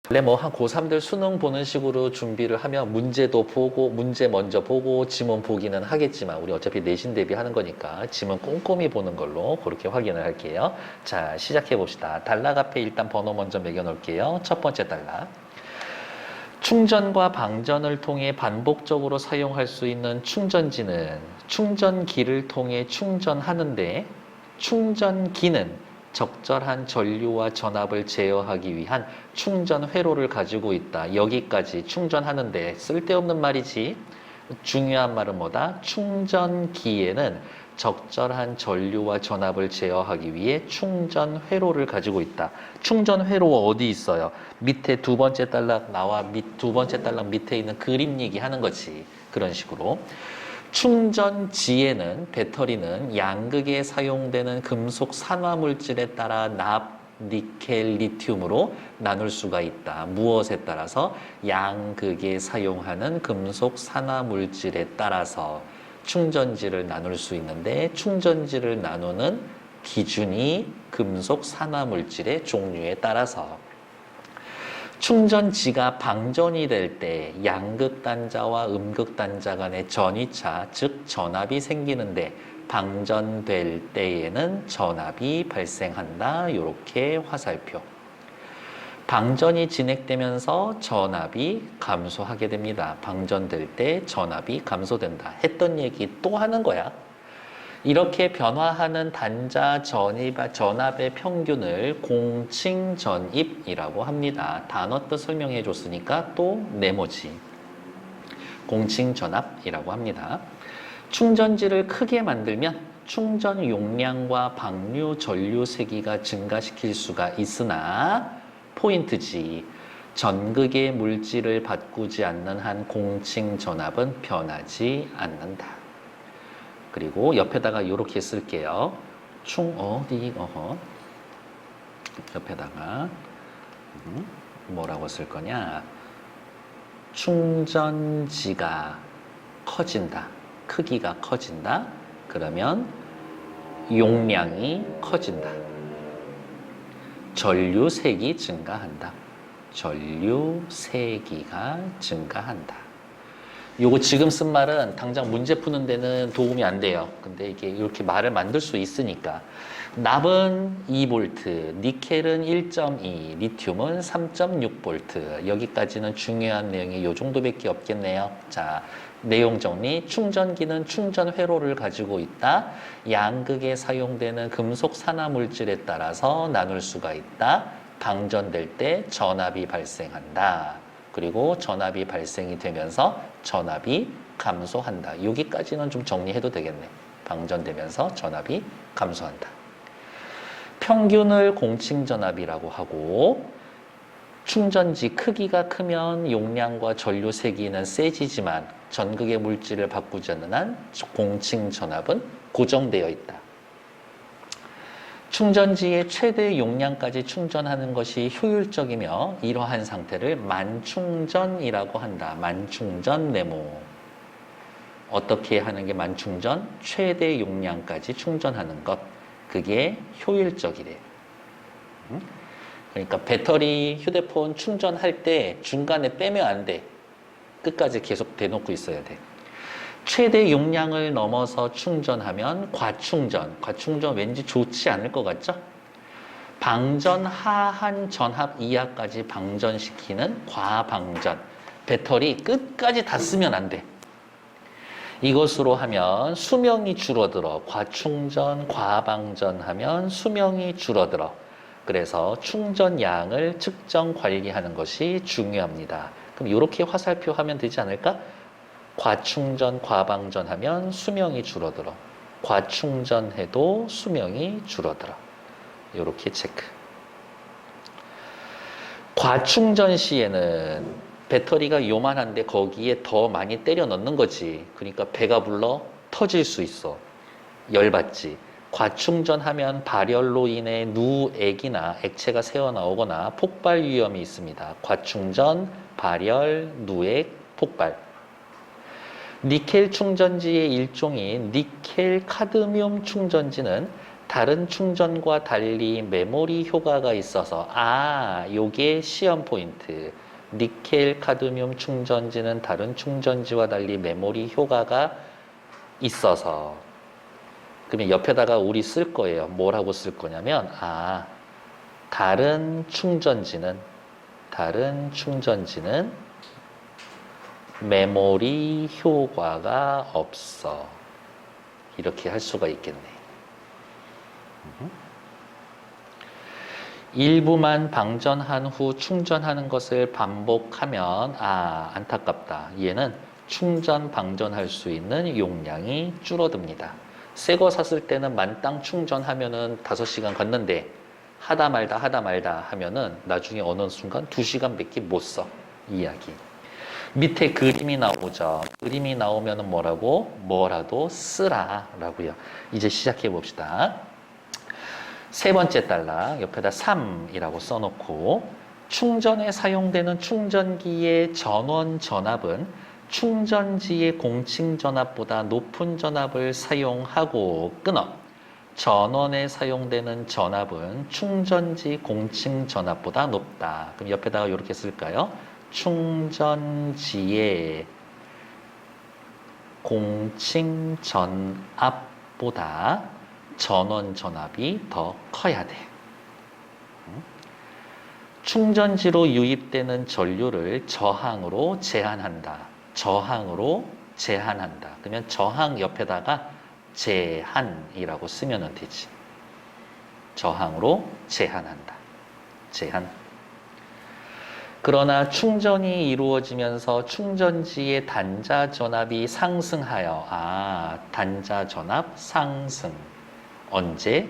원래 뭐 한 고3들 수능 보는 식으로 준비를 하면 문제도 보고 문제 먼저 보고 지문 보기는 하겠지만 우리 어차피 내신 대비하는 거니까 지문 꼼꼼히 보는 걸로 그렇게 확인을 할게요. 자, 시작해 봅시다. 단락 앞에 일단 번호 먼저 매겨 놓을게요. 첫 번째 단락. 충전과 방전을 통해 반복적으로 사용할 수 있는 충전지는 충전기를 통해 충전하는데 충전기는 적절한 전류와 전압을 제어하기 위한 충전 회로를 가지고 있다. 여기까지 충전하는데 쓸데없는 말이지. 중요한 말은 뭐다? 충전기에는 적절한 전류와 전압을 제어하기 위해 충전 회로를 가지고 있다. 충전 회로 어디 있어요? 밑에 두 번째 단락 나와 두 번째 단락 밑에 있는 그림 얘기하는 거지. 그런 식으로. 충전지에는 배터리는 양극에 사용되는 금속 산화물질에 따라 납, 니켈, 리튬으로 나눌 수가 있다. 무엇에 따라서? 양극에 사용하는 금속 산화물질에 따라서 충전지를 나눌 수 있는데 충전지를 나누는 기준이 금속 산화물질의 종류에 따라서 충전지가 방전이 될 때 양극단자와 음극단자 간의 전위차, 즉 전압이 생기는데 방전될 때에는 전압이 발생한다. 이렇게 화살표. 방전이 진행되면서 전압이 감소하게 됩니다. 방전될 때 전압이 감소된다. 했던 얘기 또 하는 거야. 이렇게 변화하는 단자 전압의 평균을 공칭전입이라고 합니다. 단어 뜻 설명해 줬으니까 또 네모지. 공칭전압이라고 합니다. 충전지를 크게 만들면 충전 용량과 방류 전류 세기가 증가시킬 수가 있으나 포인트지. 전극의 물질을 바꾸지 않는 한 공칭전압은 변하지 않는다. 그리고 옆에다가 이렇게 쓸게요. 옆에다가 뭐라고 쓸 거냐? 충전지가 커진다. 크기가 커진다. 그러면 용량이 커진다. 전류색이 증가한다. 전류세기가 증가한다. 요거 지금 쓴 말은 당장 문제 푸는 데는 도움이 안 돼요. 근데 이게 이렇게 말을 만들 수 있으니까. 납은 2V, 니켈은 1.2, 리튬은 3.6V. 여기까지는 중요한 내용이 요 정도밖에 없겠네요. 자, 내용 정리. 충전기는 충전 회로를 가지고 있다. 양극에 사용되는 금속 산화물질에 따라서 나눌 수가 있다. 방전될 때 전압이 발생한다. 그리고 전압이 발생이 되면서 전압이 감소한다. 여기까지는 좀 정리해도 되겠네. 방전되면서 전압이 감소한다. 평균을 공칭전압이라고 하고 충전지 크기가 크면 용량과 전류 세기는 세지지만 전극의 물질을 바꾸지 않는 한 공칭전압은 고정되어 있다. 충전지의 최대 용량까지 충전하는 것이 효율적이며 이러한 상태를 만충전이라고 한다. 만충전 네모. 어떻게 하는 게 만충전? 최대 용량까지 충전하는 것. 그게 효율적이래. 그러니까 배터리, 휴대폰 충전할 때 중간에 빼면 안 돼. 끝까지 계속 대놓고 있어야 돼. 최대 용량을 넘어서 충전하면 과충전. 과충전 왠지 좋지 않을 것 같죠? 방전 하한 전압 이하까지 방전시키는 과방전. 배터리 끝까지 다 쓰면 안 돼. 이것으로 하면 수명이 줄어들어. 과충전, 과방전 하면 수명이 줄어들어. 그래서 충전량을 측정 관리하는 것이 중요합니다. 그럼 이렇게 화살표 하면 되지 않을까? 과충전, 과방전 하면 수명이 줄어들어. 과충전해도 수명이 줄어들어. 이렇게 체크. 과충전 시에는 배터리가 요만한데 거기에 더 많이 때려 넣는 거지. 그러니까 배가 불러 터질 수 있어. 열받지. 과충전하면 발열로 인해 누액이나 액체가 새어나오거나 폭발 위험이 있습니다. 과충전, 발열, 누액, 폭발. 니켈 충전지의 일종인 니켈 카드뮴 충전지는 다른 충전과 달리 메모리 효과가 있어서 요게 시험 포인트. 니켈 카드뮴 충전지는 다른 충전지와 달리 메모리 효과가 있어서. 그러면 옆에다가 우리 쓸 거예요. 뭐라고 쓸 거냐면 다른 충전지는 메모리 효과가 없어. 이렇게 할 수가 있겠네. 일부만 방전한 후 충전하는 것을 반복하면 안타깝다. 얘는 충전 방전할 수 있는 용량이 줄어듭니다. 새 거 샀을 때는 만땅 충전하면은 5시간 갔는데 하다 말다 하면은 나중에 어느 순간 2시간밖에 못 써. 이야기. 밑에 그림이 나오죠. 그림이 나오면은 뭐라도 쓰라라고요. 이제 시작해 봅시다. 세 번째 단락 옆에다 3이라고 써놓고 충전에 사용되는 충전기의 전원 전압은 충전지의 공칭 전압보다 높은 전압을 사용하고 끊어. 전원에 사용되는 전압은 충전지 공칭 전압보다 높다. 그럼 옆에다가 이렇게 쓸까요? 충전지의 공칭 전압보다 전원 전압이 더 커야 돼. 충전지로 유입되는 전류를 저항으로 제한한다. 저항으로 제한한다. 그러면 저항 옆에다가 제한이라고 쓰면 되지. 저항으로 제한한다. 제한. 그러나 충전이 이루어지면서 충전지의 단자 전압이 상승하여 단자 전압 상승. 언제?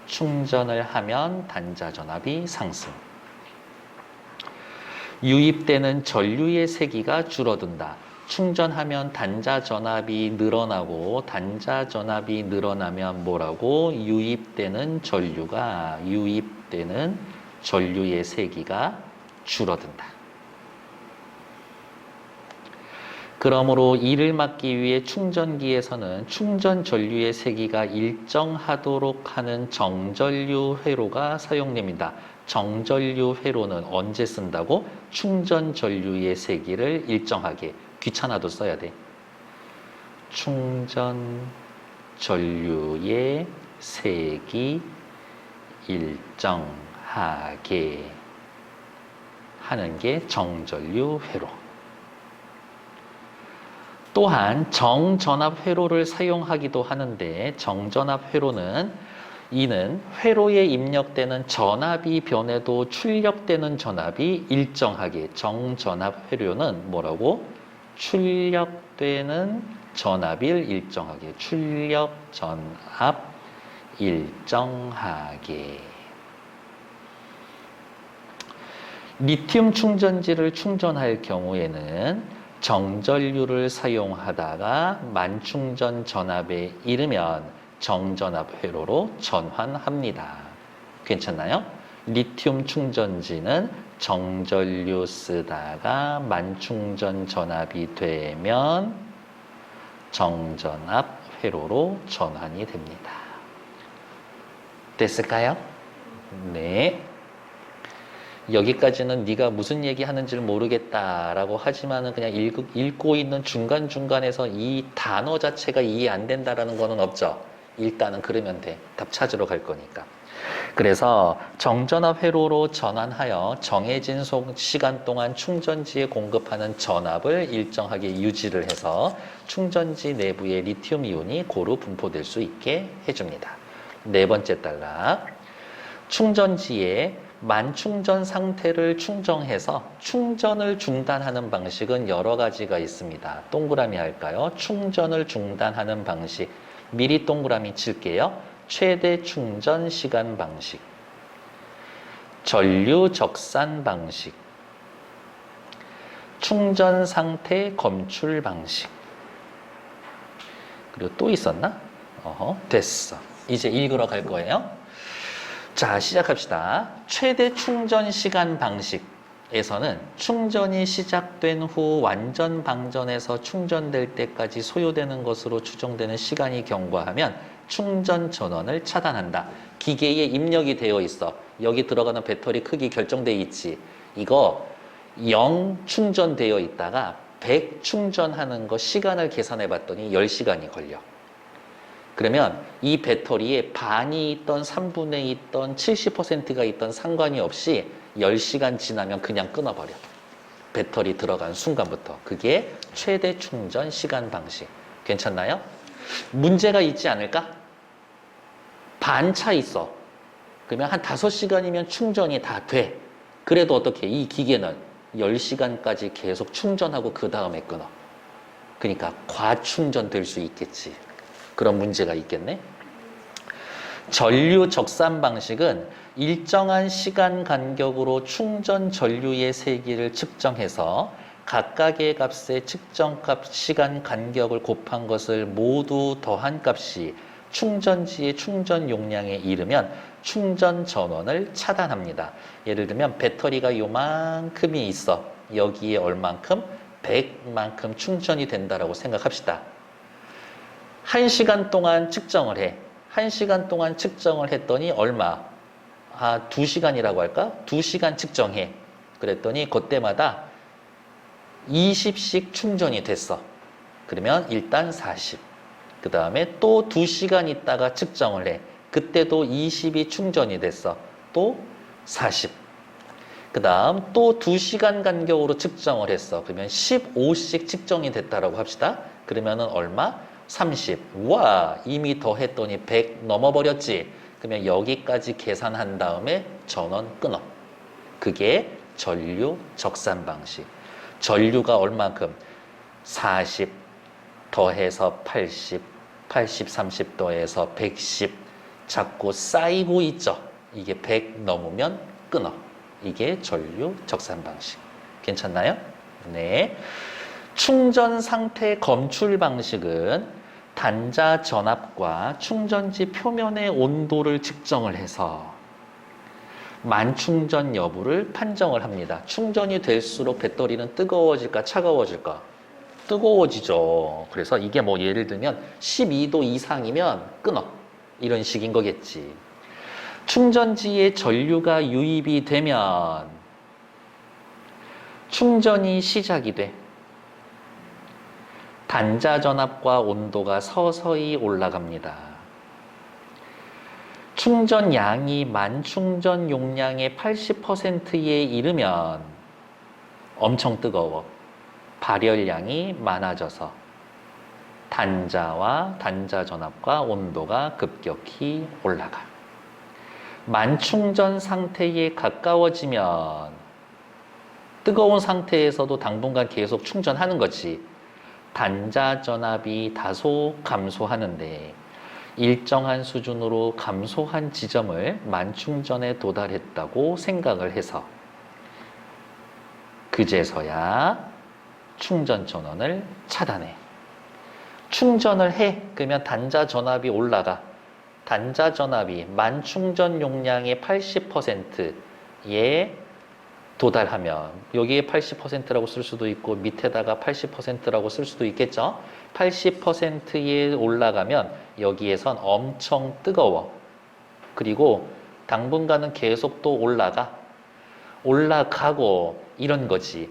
충전을 하면 단자 전압이 상승. 유입되는 전류의 세기가 줄어든다. 충전하면 단자 전압이 늘어나고 단자 전압이 늘어나면 뭐라고? 유입되는 전류의 세기가 줄어든다. 그러므로 이를 막기 위해 충전기에서는 충전 전류의 세기가 일정하도록 하는 정전류 회로가 사용됩니다. 정전류 회로는 언제 쓴다고? 충전 전류의 세기를 일정하게. 귀찮아도 써야 돼. 충전 전류의 세기 일정하게 하는 게 정전류 회로. 또한 정전압 회로를 사용하기도 하는데 정전압 회로는 이는 회로에 입력되는 전압이 변해도 출력되는 전압이 일정하게. 정전압 회로는 뭐라고? 출력되는 전압을 일정하게. 출력 전압 일정하게. 리튬 충전지를 충전할 경우에는 정전류를 사용하다가 만충전 전압에 이르면 정전압 회로로 전환합니다. 괜찮나요? 리튬 충전지는 정전류 쓰다가 만충전 전압이 되면 정전압 회로로 전환이 됩니다. 됐을까요? 네. 여기까지는 네가 무슨 얘기 하는지를 모르겠다라고 하지만은 그냥 읽고 있는 중간중간에서 이 단어 자체가 이해 안 된다라는 거는 없죠. 일단은 그러면 돼. 답 찾으러 갈 거니까. 그래서 정전압 회로로 전환하여 정해진 시간 동안 충전지에 공급하는 전압을 일정하게 유지를 해서 충전지 내부의 리튬 이온이 고루 분포될 수 있게 해줍니다. 네 번째 단락. 충전지에 만충전 상태를 충정해서 충전을 중단하는 방식은 여러 가지가 있습니다. 동그라미 할까요? 충전을 중단하는 방식. 미리 동그라미 칠게요. 최대 충전 시간 방식. 전류 적산 방식. 충전 상태 검출 방식. 그리고 또 있었나? 됐어. 이제 읽으러 갈 거예요. 자, 시작합시다. 최대 충전 시간 방식. 에서는 충전이 시작된 후 완전 방전에서 충전될 때까지 소요되는 것으로 추정되는 시간이 경과하면 충전 전원을 차단한다. 기계에 입력이 되어 있어. 여기 들어가는 배터리 크기 결정돼 있지. 이거 0 충전되어 있다가 100 충전하는 거 시간을 계산해 봤더니 10시간이 걸려. 그러면 이 배터리에 반이 있던 3분의 2 있던 70%가 있던 상관이 없이 10시간 지나면 그냥 끊어버려. 배터리 들어간 순간부터. 그게 최대 충전 시간 방식. 괜찮나요? 문제가 있지 않을까? 반 차 있어. 그러면 한 5시간이면 충전이 다 돼. 그래도 어떻게? 이 기계는 10시간까지 계속 충전하고 그 다음에 끊어. 그러니까 과충전될 수 있겠지. 그런 문제가 있겠네. 전류 적산 방식은 일정한 시간 간격으로 충전 전류의 세기를 측정해서 각각의 값의 측정값 시간 간격을 곱한 것을 모두 더한 값이 충전지의 충전 용량에 이르면 충전 전원을 차단합니다. 예를 들면 배터리가 요만큼이 있어. 여기에 얼만큼? 100만큼 충전이 된다라고 생각합시다. 1시간 동안 측정을 해. 1시간 동안 측정을 했더니 얼마? 2시간이라고 할까? 2시간 측정해. 그랬더니 그때마다 20씩 충전이 됐어. 그러면 일단 40. 그 다음에 또 2시간 있다가 측정을 해. 그때도 20이 충전이 됐어. 또 40. 그 다음 또 2시간 간격으로 측정을 했어. 그러면 15씩 측정이 됐다라고 합시다. 그러면은 얼마? 30. 와, 이미 더했더니 100 넘어버렸지. 그러면 여기까지 계산한 다음에 전원 끊어. 그게 전류 적산 방식. 전류가 얼만큼? 40 더해서 80, 80, 30 더해서 110 자꾸 쌓이고 있죠. 이게 100 넘으면 끊어. 이게 전류 적산 방식. 괜찮나요? 네. 충전 상태 검출 방식은 단자 전압과 충전지 표면의 온도를 측정을 해서 만충전 여부를 판정을 합니다. 충전이 될수록 배터리는 뜨거워질까 차가워질까? 뜨거워지죠. 그래서 이게 뭐 예를 들면 12도 이상이면 끊어. 이런 식인 거겠지. 충전지에 전류가 유입이 되면 충전이 시작이 돼. 단자 전압과 온도가 서서히 올라갑니다. 충전량이 만충전 용량의 80%에 이르면 엄청 뜨거워. 발열량이 많아져서 단자와 단자 전압과 온도가 급격히 올라가. 만충전 상태에 가까워지면 뜨거운 상태에서도 당분간 계속 충전하는 거지. 단자 전압이 다소 감소하는데 일정한 수준으로 감소한 지점을 만충전에 도달했다고 생각을 해서 그제서야 충전 전원을 차단해. 충전을 해. 그러면 단자 전압이 올라가. 단자 전압이 만충전 용량의 80%에 도달하면 여기에 80%라고 쓸 수도 있고 밑에다가 80%라고 쓸 수도 있겠죠. 80%에 올라가면 여기에선 엄청 뜨거워. 그리고 당분간은 계속 또 올라가고 이런 거지.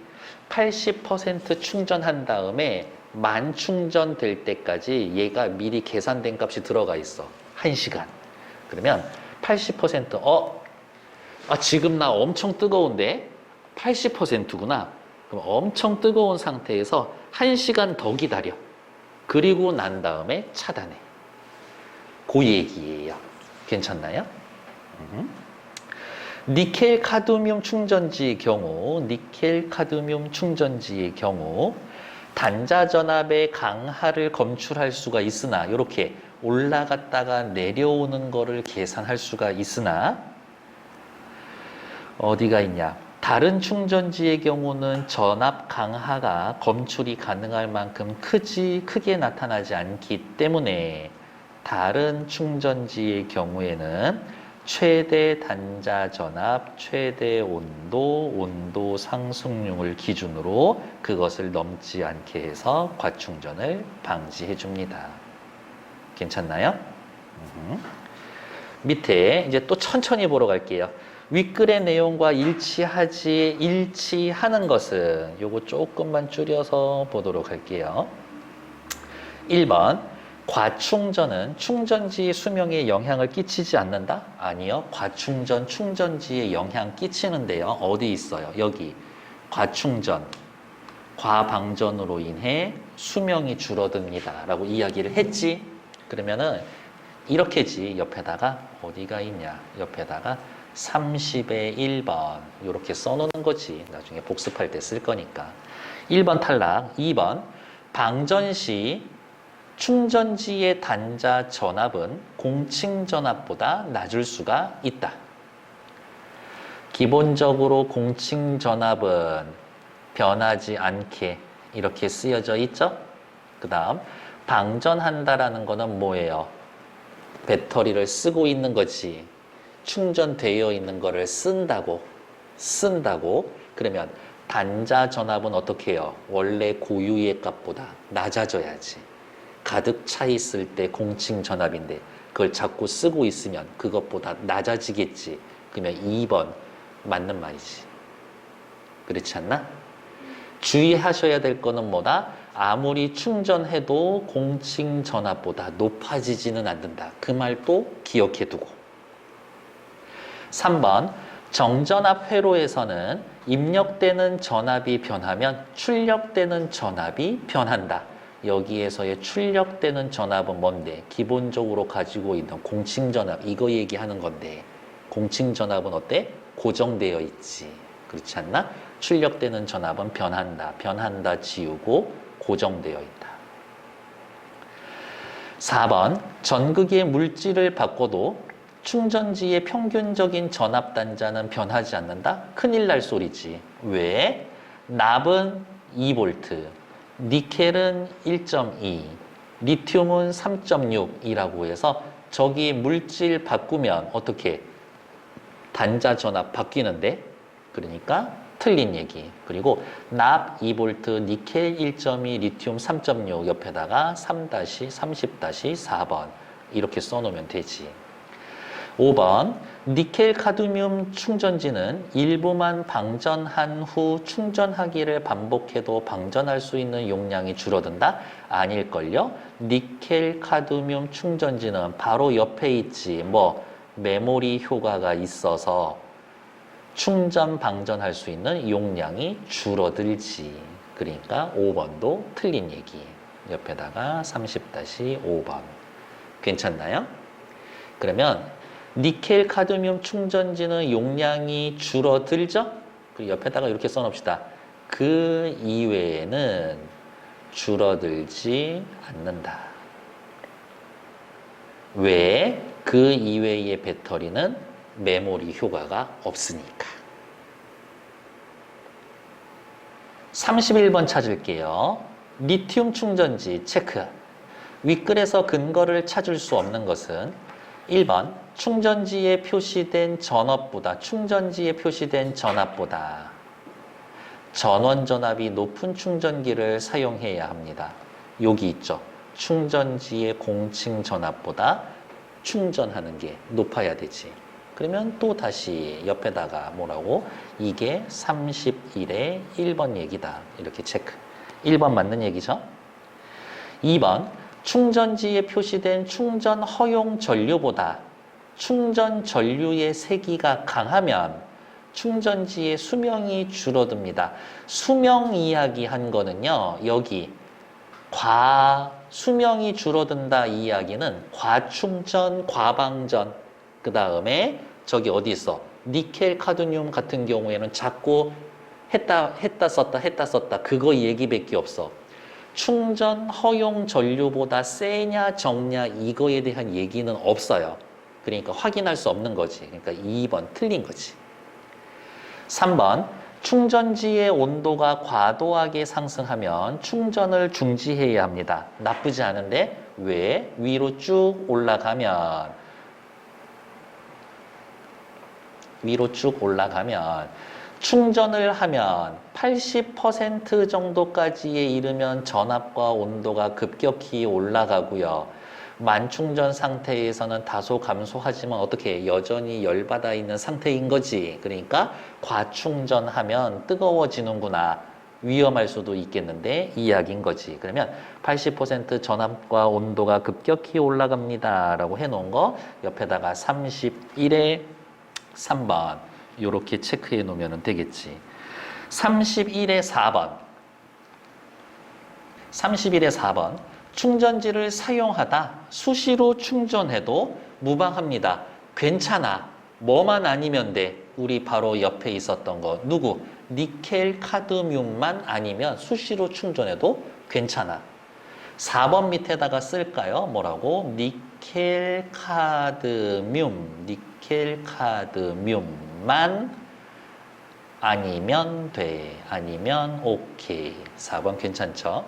80% 충전한 다음에 만 충전될 때까지 얘가 미리 계산된 값이 들어가 있어. 1시간. 그러면 80% 지금 나 엄청 뜨거운데 80%구나. 그럼 엄청 뜨거운 상태에서 1시간 더 기다려. 그리고 난 다음에 차단해. 그 얘기예요. 괜찮나요? 니켈 카드뮴 충전지의 경우 단자 전압의 강하를 검출할 수가 있으나 이렇게 올라갔다가 내려오는 거를 계산할 수가 있으나 어디가 있냐? 다른 충전지의 경우는 전압 강하가 검출이 가능할 만큼 크게 나타나지 않기 때문에 다른 충전지의 경우에는 최대 단자 전압, 최대 온도, 온도 상승률을 기준으로 그것을 넘지 않게 해서 과충전을 방지해 줍니다. 괜찮나요? 밑에 이제 또 천천히 보러 갈게요. 윗글의 내용과 일치하는 것은 요거 조금만 줄여서 보도록 할게요. 1번 과충전은 충전지 수명에 영향을 끼치지 않는다? 아니요. 과충전, 충전지에 영향 끼치는데요. 어디 있어요? 여기 과충전, 과방전으로 인해 수명이 줄어듭니다 라고 이야기를 했지. 그러면은 이렇게지. 옆에다가 어디가 있냐? 옆에다가 30의 1번 이렇게 써놓는 거지. 나중에 복습할 때 쓸 거니까. 1번 탈락. 2번 방전 시 충전지의 단자 전압은 공칭 전압보다 낮을 수가 있다. 기본적으로 공칭 전압은 변하지 않게 이렇게 쓰여져 있죠. 그 다음 방전한다라는 거는 뭐예요? 배터리를 쓰고 있는 거지. 충전되어 있는 거를 쓴다고. 그러면 단자 전압은 어떻게 해요? 원래 고유의 값보다 낮아져야지. 가득 차 있을 때 공칭 전압인데 그걸 자꾸 쓰고 있으면 그것보다 낮아지겠지. 그러면 2번 맞는 말이지. 그렇지 않나? 주의하셔야 될 거는 뭐다? 아무리 충전해도 공칭 전압보다 높아지지는 않는다. 그 말도 기억해 두고. 3번 정전압 회로에서는 입력되는 전압이 변하면 출력되는 전압이 변한다. 여기에서의 출력되는 전압은 뭔데? 기본적으로 가지고 있는 공칭 전압 이거 얘기하는 건데 공칭 전압은 어때? 고정되어 있지. 그렇지 않나? 출력되는 전압은 변한다 지우고 고정되어 있다. 4번 전극의 물질을 바꿔도 충전지의 평균적인 전압 단자는 변하지 않는다? 큰일 날 소리지. 왜? 납은 2V, 니켈은 1.2, 리튬은 3.6이라고 해서 저기 물질 바꾸면 어떻게? 단자 전압 바뀌는데? 그러니까 틀린 얘기. 그리고 납 2V, 니켈 1.2, 리튬 3.6 옆에다가 3-30-4번 이렇게 써놓으면 되지. 5번 니켈 카드뮴 충전지는 일부만 방전한 후 충전하기를 반복해도 방전할 수 있는 용량이 줄어든다? 아닐걸요? 니켈 카드뮴 충전지는 바로 옆에 있지. 뭐 메모리 효과가 있어서 충전 방전할 수 있는 용량이 줄어들지. 그러니까 5번도 틀린 얘기. 옆에다가 30-5번. 괜찮나요? 그러면 니켈 카드뮴 충전지는 용량이 줄어들죠? 그리고 옆에다가 이렇게 써놓읍시다. 그 이외에는 줄어들지 않는다. 왜? 그 이외의 배터리는 메모리 효과가 없으니까. 31번 찾을게요. 리튬 충전지 체크. 윗글에서 근거를 찾을 수 없는 것은 1번 충전지에 표시된 전압보다 전원 전압이 높은 충전기를 사용해야 합니다. 여기 있죠. 충전지의 공칭 전압보다 충전하는 게 높아야 되지. 그러면 또 다시 옆에다가 뭐라고? 이게 31의 1번 얘기다. 이렇게 체크. 1번 맞는 얘기죠. 2번 충전지에 표시된 충전 허용 전류보다 충전 전류의 세기가 강하면 충전지의 수명이 줄어듭니다. 수명 이야기 한 거는요. 여기 수명이 줄어든다 이야기는 과충전, 과방전 그 다음에 저기 어디 있어? 니켈 카드뮴 같은 경우에는 자꾸 했다 썼다 그거 얘기밖에 없어. 충전 허용 전류보다 세냐 적냐 이거에 대한 얘기는 없어요. 그러니까 확인할 수 없는 거지. 그러니까 2번 틀린 거지. 3번 충전지의 온도가 과도하게 상승하면 충전을 중지해야 합니다. 나쁘지 않은데 왜? 위로 쭉 올라가면 위로 쭉 올라가면 충전을 하면 80% 정도까지에 이르면 전압과 온도가 급격히 올라가고요. 만충전 상태에서는 다소 감소하지만 어떻게 여전히 열받아 있는 상태인 거지. 그러니까 과충전하면 뜨거워지는구나. 위험할 수도 있겠는데 이 이야기인 거지. 그러면 80% 전압과 온도가 급격히 올라갑니다. 라고 해놓은 거 옆에다가 31에 3번 이렇게 체크해 놓으면 되겠지. 31에 4번 31에 4번 충전지를 사용하다 수시로 충전해도 무방합니다. 괜찮아. 뭐만 아니면 돼. 우리 바로 옆에 있었던 거 누구? 니켈 카드뮴만 아니면 수시로 충전해도 괜찮아. 4번 밑에다가 쓸까요? 뭐라고? 니켈 카드뮴만 아니면 돼. 아니면 오케이. 4번 괜찮죠?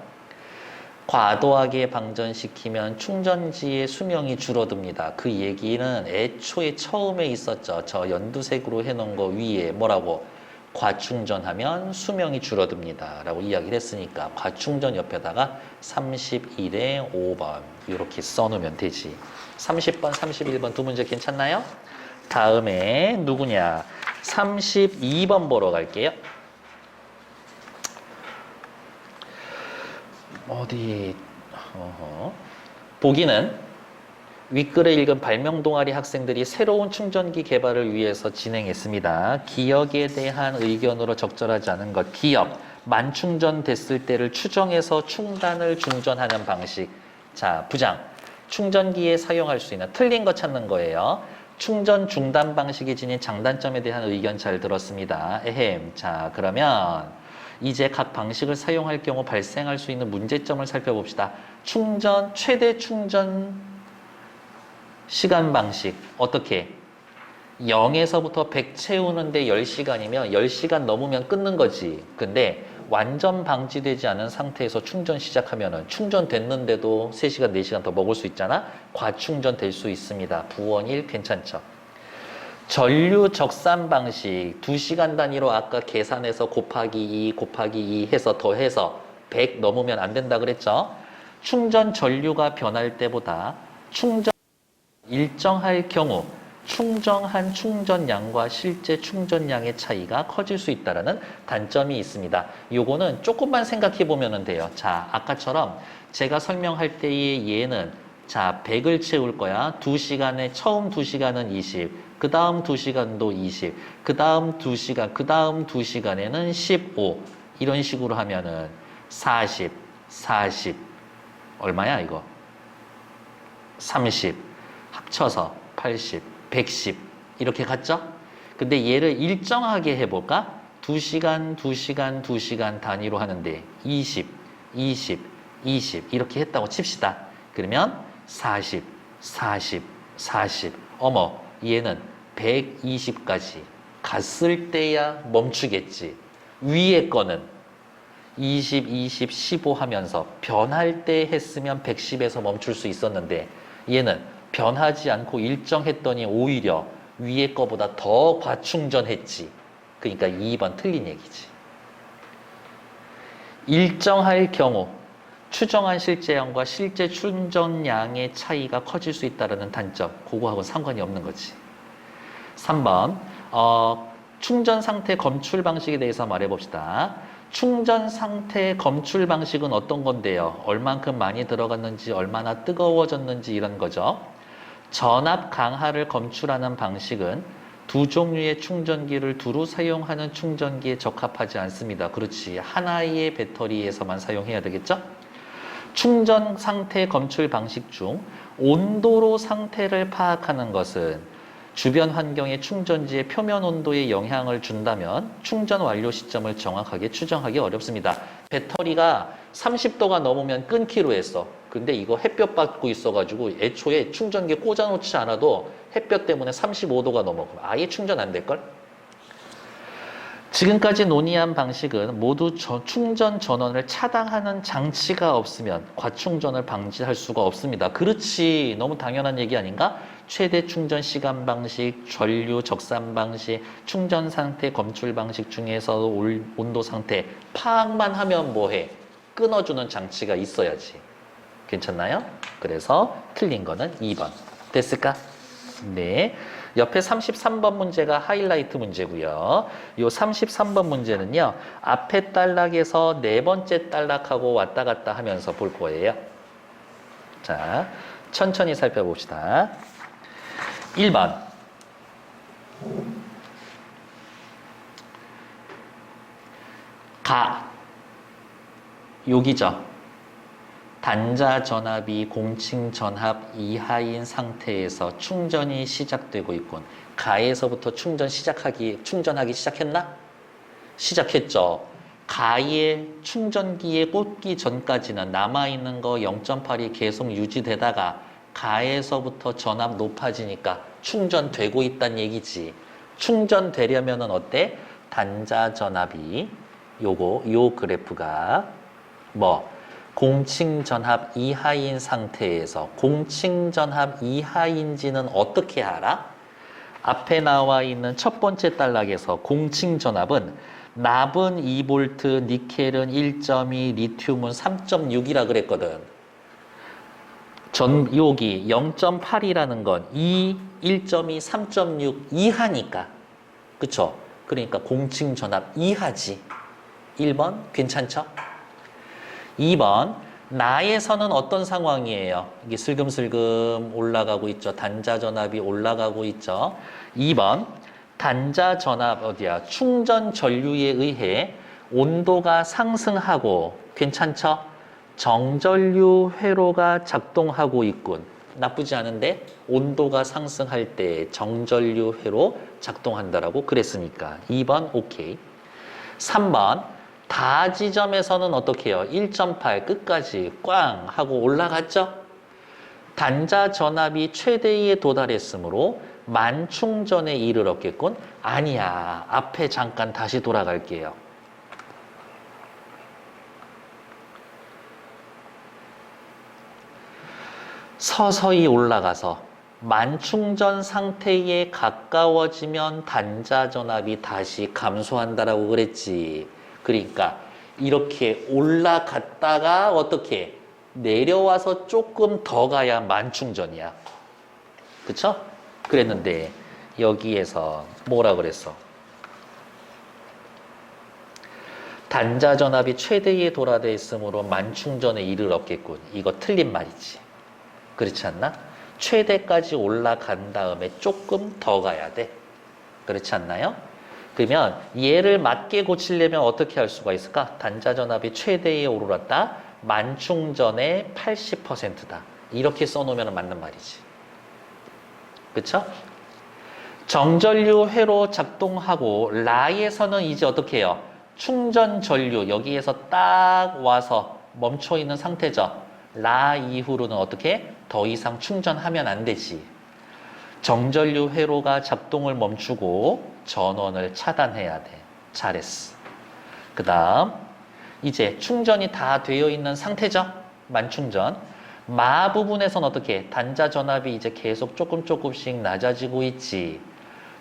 과도하게 방전시키면 충전지의 수명이 줄어듭니다. 그 얘기는 애초에 처음에 있었죠. 저 연두색으로 해놓은 거 위에 뭐라고? 과충전하면 수명이 줄어듭니다. 라고 이야기를 했으니까 과충전 옆에다가 31에 5번 이렇게 써놓으면 되지. 30번, 31번 두 문제 괜찮나요? 다음에 누구냐? 32번 보러 갈게요. 어디? 보기는 윗글에 읽은 발명 동아리 학생들이 새로운 충전기 개발을 위해서 진행했습니다. 기억에 대한 의견으로 적절하지 않은 것. 기억, 만충전 됐을 때를 추정해서 충단을 중전하는 방식. 자, 부장, 충전기에 사용할 수 있는 틀린 거 찾는 거예요. 충전 중단 방식이 지닌 장단점에 대한 의견 잘 들었습니다. 에헴. 자, 그러면 이제 각 방식을 사용할 경우 발생할 수 있는 문제점을 살펴봅시다. 충전, 최대 충전 시간 방식. 어떻게? 0에서부터 100 채우는데 10시간이면 10시간 넘으면 끊는 거지. 근데 완전 방지되지 않은 상태에서 충전 시작하면은 충전됐는데도 3시간, 4시간 더 먹을 수 있잖아? 과충전 될 수 있습니다. 부원 1 괜찮죠? 전류 적산 방식 2시간 단위로 아까 계산해서 곱하기 2 곱하기 2 해서 더해서 100 넘으면 안 된다 그랬죠? 충전 전류가 변할 때보다 충전 일정할 경우 충정한 충전량과 실제 충전량의 차이가 커질 수 있다는 단점이 있습니다. 요거는 조금만 생각해 보면 돼요. 자, 아까처럼 제가 설명할 때의 얘는 자, 100을 채울 거야. 2시간에 처음 2시간은 20, 그 다음 2시간도 20, 그 다음 2시간, 그 다음 2시간에는 15 이런 식으로 하면은 40, 40 얼마야 이거? 30 합쳐서 80, 110 이렇게 갔죠? 근데 얘를 일정하게 해볼까? 2시간, 2시간, 2시간 단위로 하는데 20, 20, 20 이렇게 했다고 칩시다. 그러면 40, 40, 40 어머 얘는 120까지 갔을 때야 멈추겠지. 위에 거는 20, 20, 15 하면서 변할 때 했으면 110에서 멈출 수 있었는데 얘는 변하지 않고 일정했더니 오히려 위에 거보다 더 과충전했지. 그러니까 2번 틀린 얘기지. 일정할 경우 추정한 실제량과 실제 충전량의 차이가 커질 수 있다는 단점. 그거하고 상관이 없는 거지. 3번 충전 상태 검출 방식에 대해서 말해봅시다. 충전 상태 검출 방식은 어떤 건데요? 얼만큼 많이 들어갔는지 얼마나 뜨거워졌는지 이런 거죠. 전압 강하를 검출하는 방식은 두 종류의 충전기를 두루 사용하는 충전기에 적합하지 않습니다. 그렇지. 하나의 배터리에서만 사용해야 되겠죠? 충전 상태 검출 방식 중 온도로 상태를 파악하는 것은 주변 환경의 충전지의 표면 온도에 영향을 준다면 충전 완료 시점을 정확하게 추정하기 어렵습니다. 배터리가 30도가 넘으면 끊기로 했어. 근데 이거 햇볕 받고 있어가지고 애초에 충전기에 꽂아놓지 않아도 햇볕 때문에 35도가 넘어. 아예 충전 안 될걸? 지금까지 논의한 방식은 모두 충전 전원을 차단하는 장치가 없으면 과충전을 방지할 수가 없습니다. 그렇지. 너무 당연한 얘기 아닌가? 최대 충전 시간 방식, 전류 적산 방식, 충전 상태 검출 방식 중에서 온도 상태 파악만 하면 뭐해? 끊어주는 장치가 있어야지. 괜찮나요? 그래서 틀린 거는 2번. 됐을까? 네. 옆에 33번 문제가 하이라이트 문제고요. 요 33번 문제는요. 앞에 단락에서 네 번째 단락하고 왔다 갔다 하면서 볼 거예요. 자, 천천히 살펴봅시다. 1번. 여기죠. 단자 전압이 공칭 전압 이하인 상태에서 충전이 시작되고 있군. 가에서부터 충전하기 시작했나? 시작했죠. 가의 충전기에 꽂기 전까지는 남아있는 거 0.8이 계속 유지되다가 가에서부터 전압 높아지니까 충전되고 있다는 얘기지. 충전되려면은 어때? 단자 전압이 요 그래프가 공칭 전압 이하인 상태에서 공칭 전압 이하인지는 어떻게 알아? 앞에 나와 있는 첫 번째 단락에서 공칭 전압은 납은 2V, 니켈은 1.2, 리튬은 3.6이라 그랬거든. 전욕이 0.8이라는 건 1.2, 3.6 이하니까. 그쵸? 그러니까 공칭 전압 이하지. 1번 괜찮죠? 2번 나에서는 어떤 상황이에요? 이게 슬금슬금 올라가고 있죠. 단자 전압이 올라가고 있죠. 2번 단자 전압 어디야? 충전 전류에 의해 온도가 상승하고 괜찮죠? 정전류 회로가 작동하고 있군. 나쁘지 않은데 온도가 상승할 때 정전류 회로 작동한다라고 그랬으니까 2번 오케이. 3번 다 지점에서는 어떻게 해요? 1.8 끝까지 꽝 하고 올라갔죠? 단자 전압이 최대에 도달했으므로 만충전에 이르렀겠군? 아니야. 앞에 잠깐 다시 돌아갈게요. 서서히 올라가서 만충전 상태에 가까워지면 단자 전압이 다시 감소한다라고 그랬지. 그러니까 이렇게 올라갔다가 어떻게 내려와서 조금 더 가야 만충전이야. 그쵸? 그랬는데 여기에서 뭐라 그랬어? 단자 전압이 최대에 도달해 있으므로 만충전에 이르렀겠군. 이거 틀린 말이지. 그렇지 않나? 최대까지 올라간 다음에 조금 더 가야 돼. 그렇지 않나요? 그러면 얘를 맞게 고치려면 어떻게 할 수가 있을까? 단자 전압이 최대에 오르렀다. 만충전의 80%다. 이렇게 써놓으면 맞는 말이지. 그쵸? 정전류 회로 작동하고 라에서는 이제 어떻게 해요? 충전 전류 여기에서 딱 와서 멈춰 있는 상태죠. 라 이후로는 어떻게? 더 이상 충전하면 안 되지. 정전류 회로가 작동을 멈추고 전원을 차단해야 돼. 잘했어. 그 다음 이제 충전이 다 되어 있는 상태죠. 만충전. 마 부분에서는 어떻게? 단자 전압이 이제 계속 조금씩 낮아지고 있지.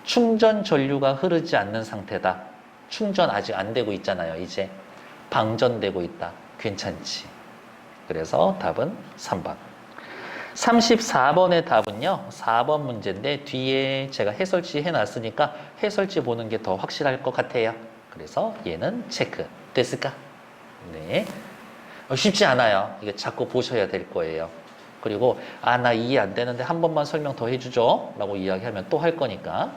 충전 전류가 흐르지 않는 상태다. 충전 아직 안 되고 있잖아요. 이제 방전되고 있다. 괜찮지. 그래서 답은 3번. 34번의 답은요. 4번 문제인데 뒤에 제가 해설지 해놨으니까 해설지 보는 게 더 확실할 것 같아요. 그래서 얘는 체크. 됐을까? 네. 쉽지 않아요. 이게 자꾸 보셔야 될 거예요. 그리고 나 이해 안 되는데 한 번만 설명 더 해주죠. 라고 이야기하면 또 할 거니까.